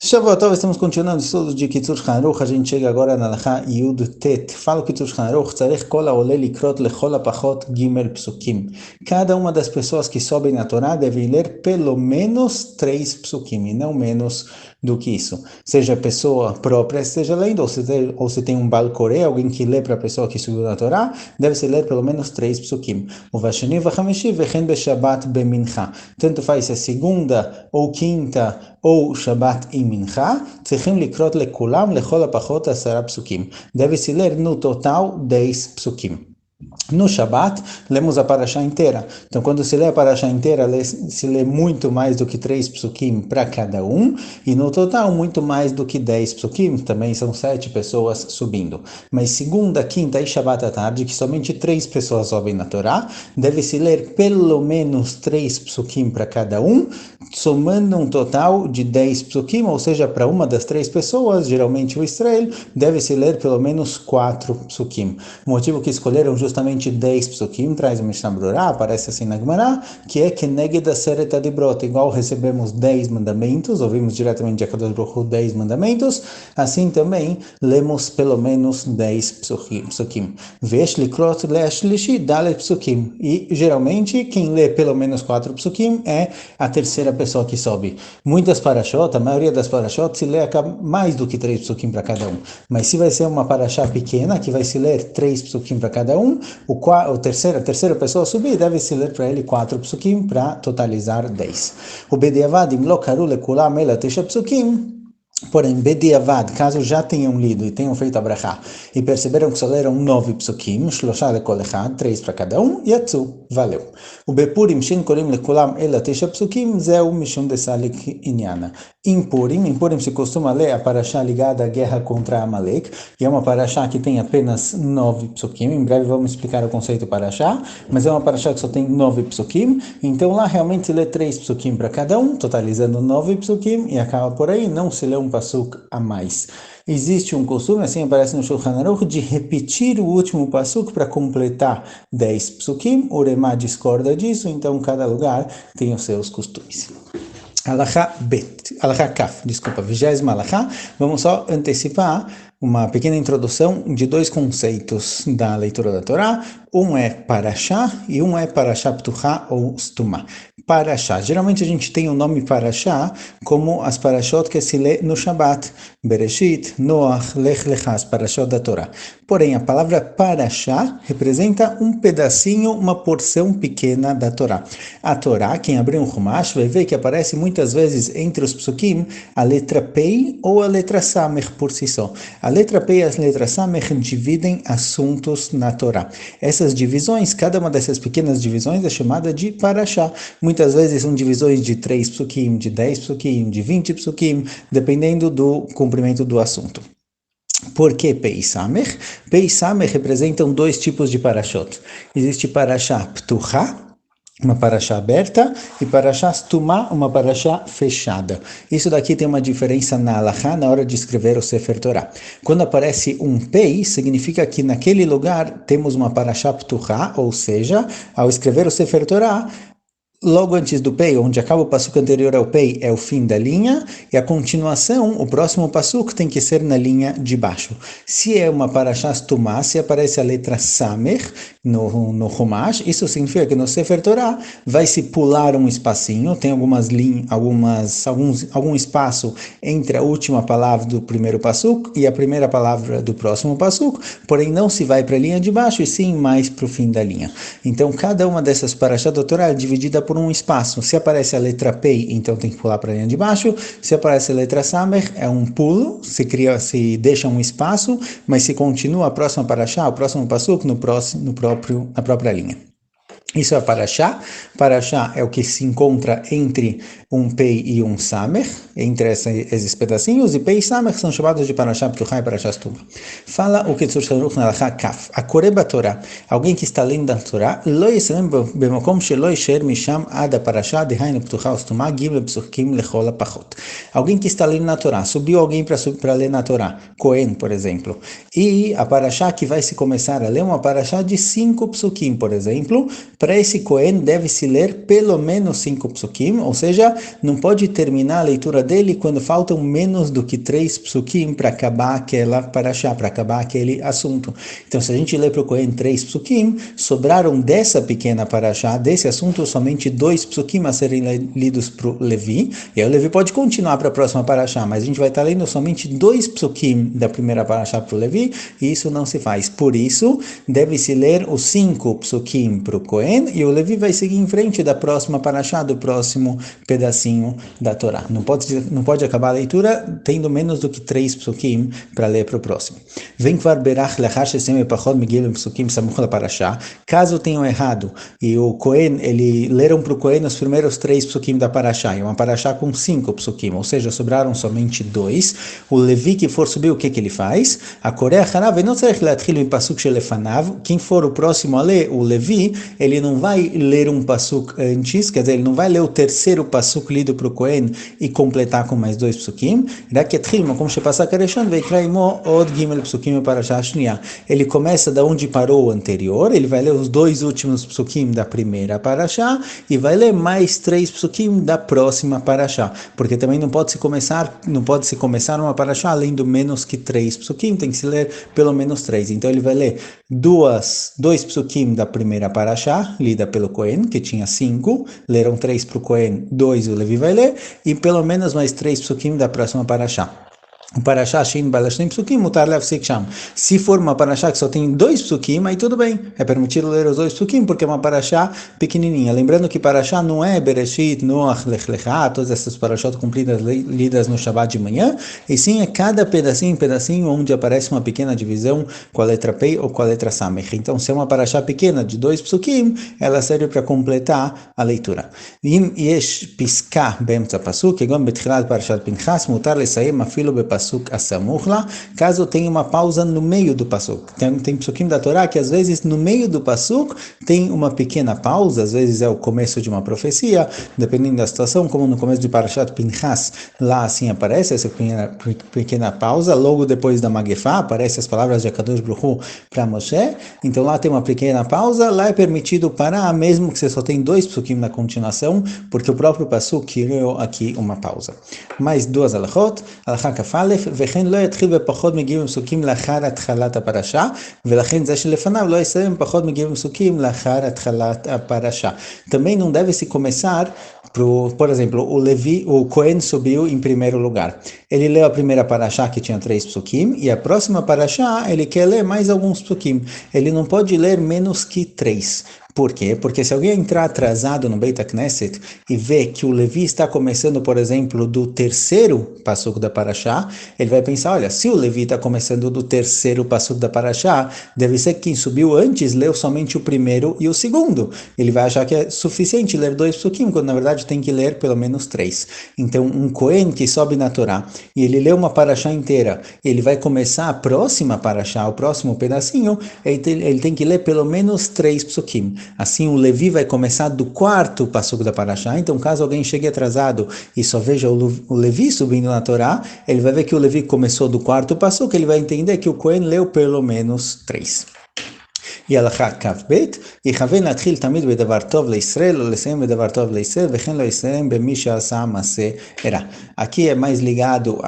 Shavuot, estamos continuando o estudo de Kitzur Shulchan Aruch. A gente chega agora na Halakha Yud Tet. Fala o Kitzur Shulchan Aruch, tzarech kol haoleh likrot lechol hapachot gimel psukim. Cada uma das pessoas que sobem na Torá deve ler pelo menos 3 psukim, e não menos do que isso. Seja a pessoa própria esteja lendo, ou se tem um Baal Koreh, alguém que lê para a pessoa que subiu na Torá, deve-se ler pelo menos 3 psukim. O Vashani v'chamishi v'chen beShabbat bemincha. Tanto faz se é segunda ou quinta ou Shabbat e Mincha, צריכים לקרות לכולם לכל הפחות 10 פסוקים. Deve-se ler no total 10 psukim. No Shabbat, lemos a Parashá inteira. Então, quando se lê a Parashá inteira, se lê muito mais do que 3 psukim para cada um, e no total, muito mais do que 10 psukim, também são 7 pessoas subindo. Mas segunda, quinta e Shabbat à tarde, que somente 3 pessoas sobem na Torá, deve-se ler pelo menos 3 psukim para cada um, somando um total de 10 psukim, ou seja, para uma das 3 pessoas, geralmente o Israel, deve-se ler pelo menos 4 psukim. O motivo que escolheram justamente 10 psukim, traz o Mishnah Brurá, aparece assim na Gemara, que é Keneged Aseret Adibrot, igual recebemos 10 mandamentos, ouvimos diretamente de Akadosh Baruch Hu 10 mandamentos, assim também lemos pelo menos 10 psukim. Vesh likrot le'ashlishi dalet psukim, e geralmente quem lê pelo menos 4 psukim é a terceira pessoa que sobe. Muitas parashot, a maioria das parashot se lê mais do que 3 psukim para cada um, mas se vai ser uma parashá pequena, que vai se ler 3 psukim para cada um, a terceira pessoa subir, deve-se ler para ele 4 psukim para totalizar 10. O Bediavad, im lo karu lekulam ela tesha psukim. Porém, Bediavad, caso já tenham lido e tenham feito a brachá, e perceberam que só leram 9 psukim, shloshá lekol echad, 3 para cada um, yatsu, valeu. O Bepurim, shen korim lekulam ela tesha psukim, zeu mishum desalik inyana. Em Purim se costuma ler a parashá ligada à guerra contra Amalek, e é uma parashá que tem apenas 9 psukim. Em breve vamos explicar o conceito parashá, mas é uma parashá que só tem 9 psukim, então lá realmente se lê 3 psukim para cada um, totalizando 9 psukim, e acaba por aí, não se lê um pasuk a mais. Existe um costume, assim aparece no Shulchan Aruch, de repetir o último pasuk para completar 10 psukim. O Remá discorda disso, então cada lugar tem os seus costumes. Halakha Bet, Halakha Kaf, desculpa, 20ª Halakha. Vamos só antecipar uma pequena introdução de 2 conceitos da leitura da Torá. Um é Parashá e um é Parashá Ptuchá ou Stumá. Parashá, geralmente a gente tem o nome Parashá como as Parashot que se lê no Shabbat, Bereshit, Noach, Lech Lechá, as Parashot da Torá. Porém, a palavra Parashá representa um pedacinho, uma porção pequena da Torá. A Torá, quem abrir um Chumash, vai ver que aparece muitas vezes entre os psukim a letra Pei ou a letra Samech por si só. A letra Pei e a letra Samech dividem assuntos na Torá. Essas divisões, cada uma dessas pequenas divisões é chamada de Parashá. Muitas vezes são divisões de 3 psukim, de 10 psukim, de 20 psukim, dependendo do comprimento do assunto. Por que Pei e Samech? Pei e Samech representam 2 tipos de parashot. Existe Parashá Ptuchá, uma parashá aberta, e parashá Stumá, uma parashá fechada. Isso daqui tem uma diferença na Halakha, na hora de escrever o Sefer Torah. Quando aparece um Pei, significa que naquele lugar temos uma parashá Ptuchá, ou seja, ao escrever o Sefer Torah, logo antes do Pei, onde acaba o passuco anterior ao Pei, é o fim da linha, e a continuação, o próximo passuco, tem que ser na linha de baixo. Se é uma parashá Stumá, se aparece a letra Samech no Chumash, isso significa que no Sefer Torah vai se pular um espacinho, tem algum espaço entre a última palavra do primeiro passuco e a primeira palavra do próximo passuco, porém não se vai para a linha de baixo, e sim mais para o fim da linha. Então, cada uma dessas parashá da Torah é dividida por um espaço. Se aparece a letra Pei, então tem que pular para a linha de baixo. Se aparece a letra Samech, é um pulo, se deixa um espaço, mas se continua a próxima parashá, o próximo passuco, na própria linha. Isso é Parashá. Parashá é o que se encontra entre um Pei e um Samech, entre esses pedacinhos, e Pei e Samech são chamados de Parashá Ptuchá e Parashá Stumá. Fala o Kitzur Shulchan Aruch na Halakha Kaf. A Koreba Torá, alguém que está lendo a Torá, lo yisrem bemokom shelo yisher misham ad a Parashá dehainu Ptuchá Stumá gimel psukim lechol hapachot. Alguém que está lendo na Torá, subiu alguém para ler na Torá, Cohen, por exemplo, e a Parashá que vai se começar a ler uma Parashá de 5 psukim, por exemplo, Para esse Cohen deve-se ler pelo menos 5 psukim, ou seja, não pode terminar a leitura dele quando faltam menos do que 3 psukim para acabar aquela parashá, para acabar aquele assunto. Então, se a gente lê para o Cohen 3 psukim, sobraram dessa pequena parashá, desse assunto, somente 2 psukim a serem lidos para o Levi, e aí o Levi pode continuar para a próxima parashá, mas a gente vai estar lendo somente 2 psukim da primeira parashá para o Levi, e isso não se faz. Por isso, deve-se ler os 5 psukim para o Cohen, e o Levi vai seguir em frente da próxima parashá, do próximo pedacinho da Torá. Não pode acabar a leitura tendo menos do que 3 psukim para ler para o próximo. Vem kvar berach lechar shesem epachod migilem psukim samuch la parashá. Caso tenham errado e o Cohen, leram para o Cohen os primeiros 3 psukim da parashá, e uma parashá com 5 psukim, ou seja, sobraram somente 2. O Levi que for subir, o que ele faz? A Korea Harav não tzarich latchil mipasuk shelefanav. Quem for o próximo a ler, o Levi, ele não vai ler um pasuk antes, quer dizer, ele não vai ler o terceiro pasuk lido para o Cohen e completar com mais 2 psukim. Ele começa da onde parou o anterior, ele vai ler os 2 últimos psukim da primeira parashá e vai ler mais 3 psukim da próxima parashá, porque também não pode se começar uma parashá lendo menos que 3 psukim, tem que se ler pelo menos 3. Então ele vai ler 2 psukim da primeira parashá, lida pelo Cohen, que tinha 5, leram 3 para o Cohen, 2 o Levi vai ler, e pelo menos mais 3 psukim da próxima parashá. O parashá Shin Balashnim Psukim, mutar lefsik sham. Se for uma parashá que só tem 2 psukim, aí tudo bem, é permitido ler os 2 psukim, porque é uma parashá pequenininha. Lembrando que parashá não é Bereshit, Noach, Lech Lechá, todas essas parashot cumpridas lidas no Shabbat de manhã, e sim é cada pedacinho onde aparece uma pequena divisão com a letra Pei ou com a letra Samech. Então, se é uma parashá pequena de 2 psukim, ela serve para completar a leitura. Im yesh piska be'emtza pasuk, kegon betchilat parashat Pinchas, mutar lesayem afilo bepasuk asamuchla, caso tenha uma pausa no meio do pasuk. Tem psukim da Torá que às vezes no meio do pasuk tem uma pequena pausa, às vezes é o começo de uma profecia, dependendo da situação, como no começo de Parashat Pinchas, lá assim aparece essa pequena pausa, logo depois da Magefá, aparecem as palavras de Akadosh Baruch Hu para Moshe, então lá tem uma pequena pausa, lá é permitido parar, mesmo que você só tem 2 psukim na continuação, porque o próprio pasuk criou aqui uma pausa. Mais 2 alachot, alachá kafal וכן לא יתחיל בפחות מגיעים פסוקים לאחר התחלת הפרשה, ולכן זה שלפניו לא יסיים פחות מגיעים פסוקים לאחר התחלת הפרשה. Também não deve se começar, por exemplo, o Cohen subiu em primeiro lugar. Ele leu a primeira parashá que tinha 3 psukim, e a próxima parashá ele quer ler mais alguns psukim. Ele não pode ler menos que 3. Por quê? Porque se alguém entrar atrasado no Beit HaKnesset e ver que o Levi está começando, por exemplo, do terceiro passuco da Parashá, ele vai pensar, olha, se o Levi está começando do terceiro passuco da Parashá, deve ser que quem subiu antes leu somente o primeiro e o segundo. Ele vai achar que é suficiente ler 2 psukim, quando na verdade tem que ler pelo menos 3. Então, um Cohen que sobe na Torá e ele lê uma Parashá inteira, ele vai começar a próxima Parashá, o próximo pedacinho, ele tem que ler pelo menos 3 psukim. Assim, o Levi vai começar do 4º passuco da Parashá. Então, caso alguém chegue atrasado e só veja o Levi subindo na Torá, ele vai ver que o Levi começou do 4º passuco, ele vai entender que o Cohen leu pelo menos 3. E הלכה כ"ב, יכוון להתחיל תמיד בדבר טוב לישראל, או לסיים בדבר טוב לישראל, וכן לא יסיים במי שעשה מעשה רע. Aqui é mais ligado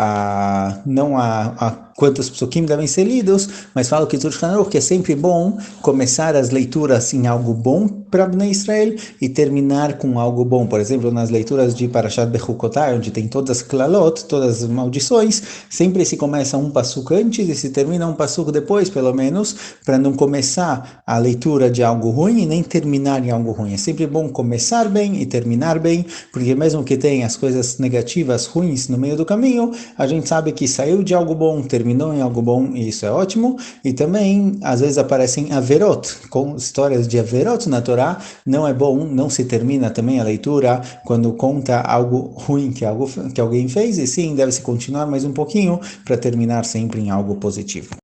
não a quantos psukim devem ser lidos, mas fala que que é sempre bom começar as leituras em algo bom para Bnei Israel e terminar com algo bom. Por exemplo, nas leituras de Parashat Bechukotai, onde tem todas as klalot, todas as maldições, sempre se começa um pasuk antes e se termina um pasuk depois, pelo menos, para não começar a leitura de algo ruim e nem terminar em algo ruim. É sempre bom começar bem e terminar bem, porque mesmo que tenha as coisas negativas, ruins no meio do caminho, a gente sabe que saiu de algo bom, terminou em algo bom, e isso é ótimo. E também, às vezes aparecem averot, com histórias de averot na Torá. Não é bom, não se termina também a leitura quando conta algo ruim que alguém fez, e sim, deve-se continuar mais um pouquinho para terminar sempre em algo positivo.